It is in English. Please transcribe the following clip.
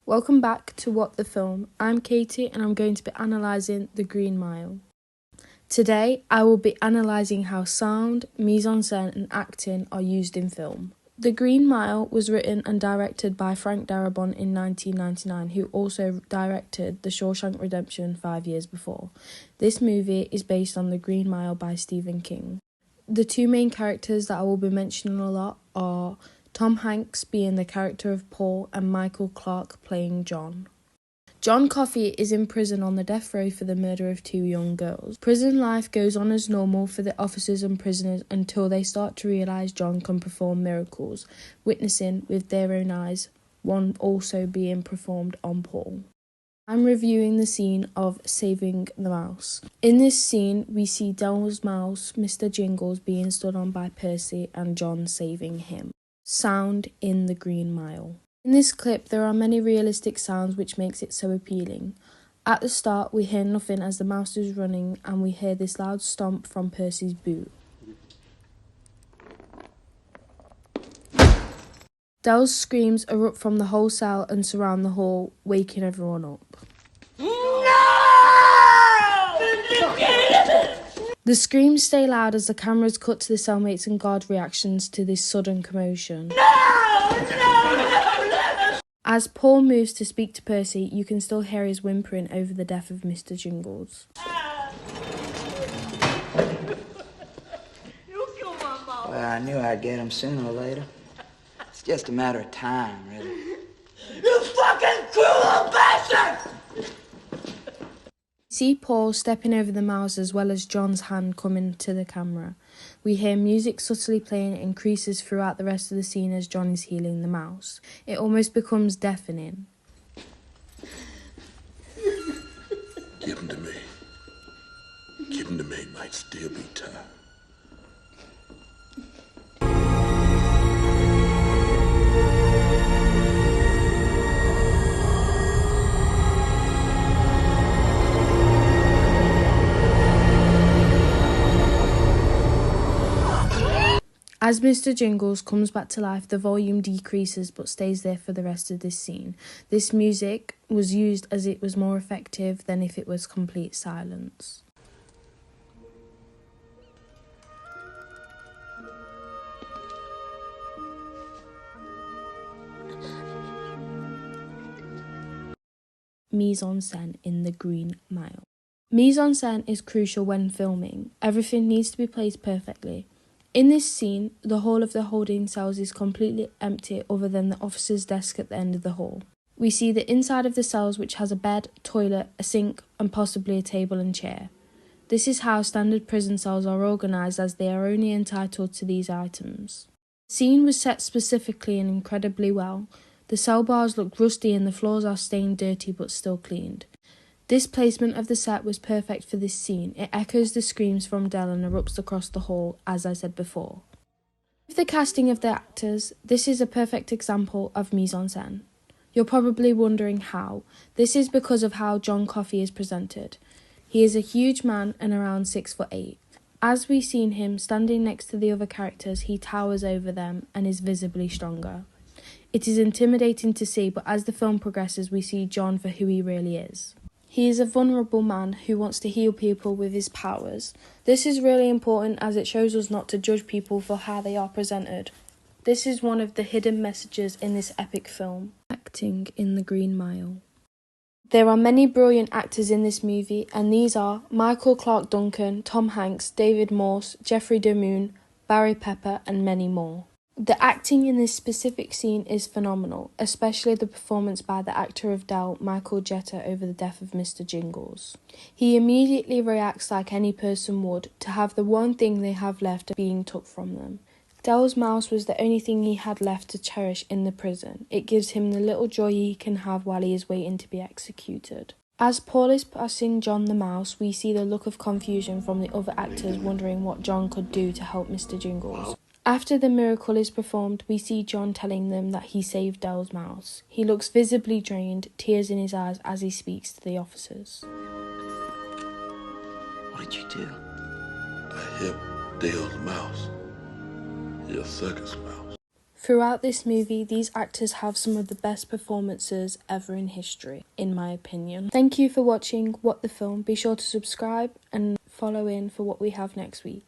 Welcome back to What the Film. I'm Katie and I'm going to be analysing The Green Mile. Today I will be analysing how sound, mise-en-scène and acting are used in film. The Green Mile was written and directed by Frank Darabont in 1999, who also directed The Shawshank Redemption 5 years before. This movie is based on The Green Mile by Stephen King. The two main characters that I will be mentioning a lot are Tom Hanks being the character of Paul and Michael Clarke playing John. John Coffey is in prison on the death row for the murder of two young girls. Prison life goes on as normal for the officers and prisoners until they start to realise John can perform miracles, witnessing with their own eyes one also being performed on Paul. I'm reviewing the scene of Saving the Mouse. In this scene, we see Dell's mouse, Mr. Jingles, being stood on by Percy and John saving him. Sound in The Green Mile. In this clip, there are many realistic sounds which makes it so appealing. At the start, we hear nothing as the mouse is running and we hear this loud stomp from Percy's boot. Dell's screams erupt from the whole cell and surround the hall, waking everyone up. The screams stay loud as the cameras cut to the cellmates and guard reactions to this sudden commotion. As Paul moves to speak to Percy, you can still hear his whimpering over the death of Mr. Jingles. Well, I knew I'd get him sooner or later. It's just a matter of time, really. You fucking cruel bastard! See Paul stepping over the mouse as well as John's hand coming to the camera. We hear music subtly playing increases throughout the rest of the scene as John is healing the mouse. It almost becomes deafening. Give him to me. Give him to me, might still be time. As Mr. Jingles comes back to life, the volume decreases but stays there for the rest of this scene. This music was used as it was more effective than if it was complete silence. Mise-en-scène in The Green Mile. Mise-en-scène is crucial when filming. Everything needs to be placed perfectly. In this scene, the hall of the holding cells is completely empty other than the officer's desk at the end of the hall. We see the inside of the cells which has a bed, toilet, a sink and possibly a table and chair. This is how standard prison cells are organised, as they are only entitled to these items. The scene was set specifically and incredibly well. The cell bars look rusty and the floors are stained dirty but still cleaned. This placement of the set was perfect for this scene. It echoes the screams from Dell and erupts across the hall, as I said before. With the casting of the actors, this is a perfect example of mise-en-scène. You're probably wondering how. This is because of how John Coffey is presented. He is a huge man and around 6'8". As we've seen him standing next to the other characters, he towers over them and is visibly stronger. It is intimidating to see, but as the film progresses, we see John for who he really is. He is a vulnerable man who wants to heal people with his powers. This is really important as it shows us not to judge people for how they are presented. This is one of the hidden messages in this epic film. Acting in The Green Mile. There are many brilliant actors in this movie, and these are Michael Clarke Duncan, Tom Hanks, David Morse, Jeffrey DeMunn, Barry Pepper, and many more. The acting in this specific scene is phenomenal, especially the performance by the actor of Dell, Michael Jetta, over the death of Mr. Jingles. He immediately reacts like any person would to have the one thing they have left being took from them. Dell's mouse was the only thing he had left to cherish in the prison. It gives him the little joy he can have while he is waiting to be executed. As Paul is passing John the mouse, we see the look of confusion from the other actors wondering what John could do to help Mr. Jingles. After the miracle is performed, we see John telling them that he saved Dell's mouse. He looks visibly drained, tears in his eyes as he speaks to the officers. What did you do? I helped Dale's mouse. He's a circus mouse. Throughout this movie, these actors have some of the best performances ever in history, in my opinion. Thank you for watching What the Film. Be sure to subscribe and follow in for what we have next week.